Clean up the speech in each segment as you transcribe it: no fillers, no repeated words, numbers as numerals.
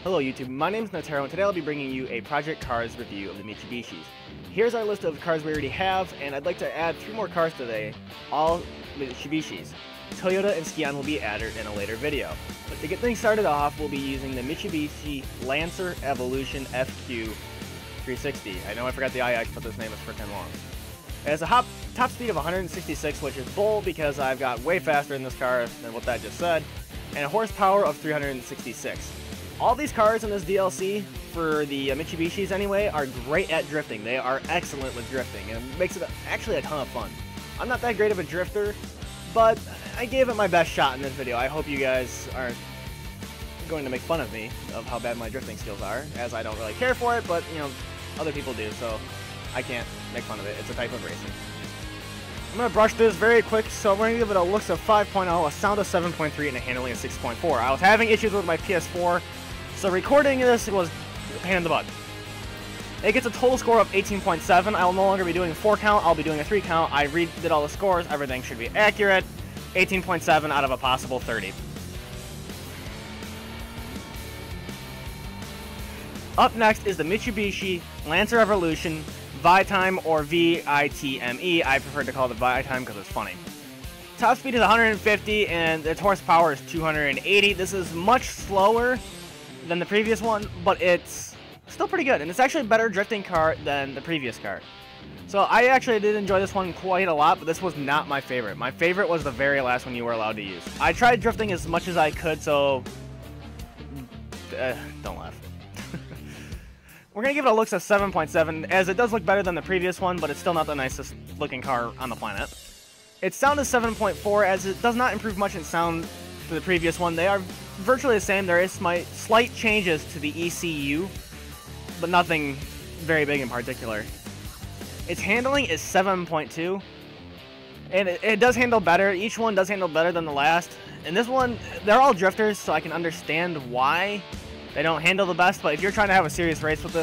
Hello YouTube, my name is Notaro and today I'll be bringing you a Project Cars review of the Mitsubishis. Here's our list of cars we already have, and I'd like to add 3 more cars today, all Mitsubishis. Toyota and Scion will be added in a later video. But to get things started off, we'll be using the Mitsubishi Lancer Evolution FQ360. I know I forgot the IX, but this name is freaking long. It has a top speed of 166, which is bull because I've got way faster in this car than what that just said, and a horsepower of 366. All these cars in this DLC, for the Mitsubishis anyway, are great at drifting. They are excellent with drifting, and it makes it actually a ton of fun. I'm not that great of a drifter, but I gave it my best shot in this video. I hope you guys aren't going to make fun of me of how bad my drifting skills are, as I don't really care for it, but, you know, other people do, so I can't make fun of it. It's a type of racing. I'm going to brush this very quick, so I'm going to give it a looks of 5.0, a sound of 7.3, and a handling of 6.4. I was having issues with my PS4, so recording this was a pain in the butt. It gets a total score of 18.7. I will no longer be doing a 4 count, I'll be doing a 3 count. I redid all the scores, everything should be accurate. 18.7 out of a possible 30. Up next is the Mitsubishi Lancer Evolution Vitime, or V-I-T-M-E. I prefer to call it Vitime because it's funny. Top speed is 150 and its horsepower is 280. This is much slower than the previous one, but it's still pretty good, and it's actually a better drifting car than the previous car. So I actually did enjoy this one quite a lot, but this was not my favorite. My favorite was the very last one you were allowed to use. I tried drifting as much as I could, so don't laugh. We're going to give it a looks of 7.7, as it does look better than the previous one, but it's still not the nicest looking car on the planet. Its sound is 7.4, as it does not improve much in sound for the previous one. They are virtually the same. There is slight changes to the ECU, but nothing very big in particular. Its handling is 7.2, and it does handle better. Each one does handle better than the last. And this one, they're all drifters, so I can understand why they don't handle the best, but if you're trying to have a serious race with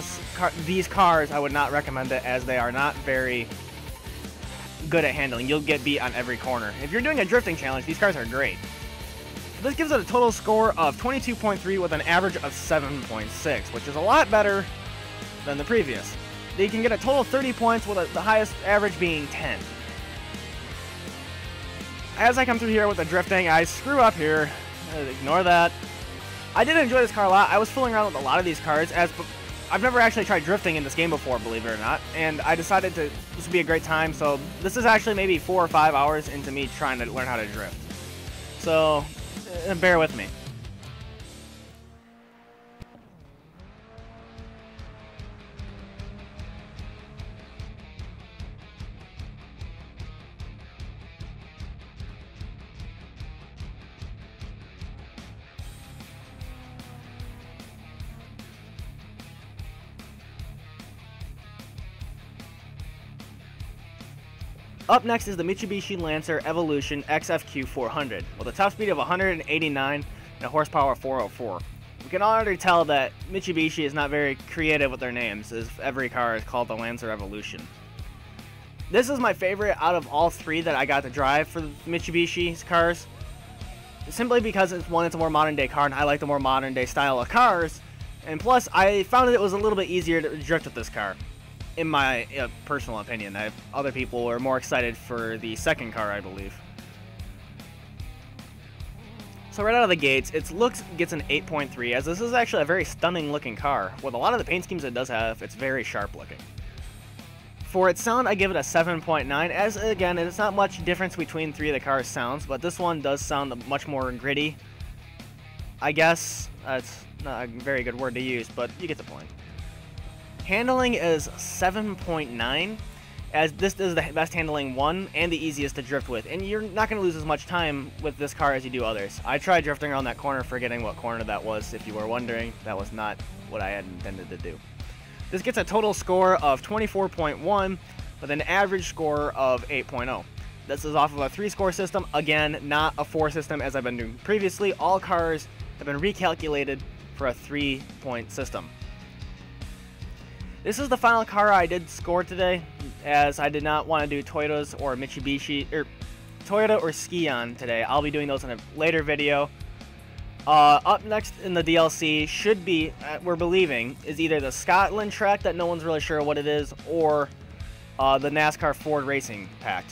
these cars, I would not recommend it, as they are not very good at handling. You'll get beat on every corner. If you're doing a drifting challenge, these cars are great. This gives it a total score of 22.3 with an average of 7.6, which is a lot better than the previous. You can get a total of 30 points with the highest average being 10. As I come through here with the drifting, I screw up here. Ignore that. I did enjoy this car a lot. I was fooling around with a lot of these cars, as I've never actually tried drifting in this game before, believe it or not, and I decided this would be a great time. So this is actually maybe 4 or 5 hours into me trying to learn how to drift. So bear with me. Up next is the Mitsubishi Lancer Evolution XFQ400, with a top speed of 189 and a horsepower of 404. We can already tell that Mitsubishi is not very creative with their names, as every car is called the Lancer Evolution. This is my favorite out of all 3 that I got to drive for the Mitsubishi's cars, simply because it's a more modern day car, and I like the more modern day style of cars, and plus I found it was a little bit easier to drift with this car. In my personal opinion. Other people are more excited for the second car, I believe. So right out of the gates, its looks gets an 8.3, as this is actually a very stunning looking car. With a lot of the paint schemes it does have, it's very sharp looking. For its sound, I give it a 7.9, as again, it's not much difference between 3 of the car's sounds, but this one does sound much more gritty. I guess that's not a very good word to use, but you get the point. Handling is 7.9, as this is the best handling one and the easiest to drift with, and you're not going to lose as much time with this car as you do others. I tried drifting around that corner, forgetting what corner that was. If you were wondering, that was not what I had intended to do. This gets a total score of 24.1 with an average score of 8.0. This is off of a 3-score system, again, not a 4 system as I've been doing previously. All cars have been recalculated for a 3-point system. This is the final car I did score today, as I did not want to do Toyotas or Mitsubishi, or Toyota or Scion today. I'll be doing those in a later video. Up next in the DLC should be, we're believing, is either the Scotland track that no one's really sure what it is, or the NASCAR Ford Racing pack.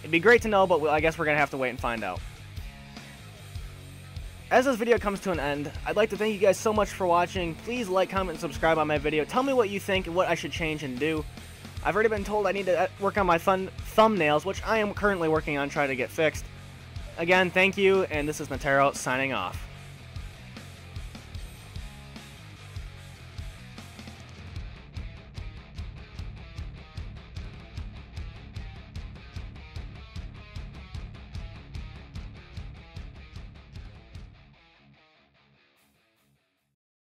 It'd be great to know, but I guess we're going to have to wait and find out. As this video comes to an end, I'd like to thank you guys so much for watching. Please like, comment, and subscribe on my video. Tell me what you think and what I should change and do. I've already been told I need to work on my thumbnails, which I am currently working on trying to get fixed. Again, thank you, and this is Natero signing off.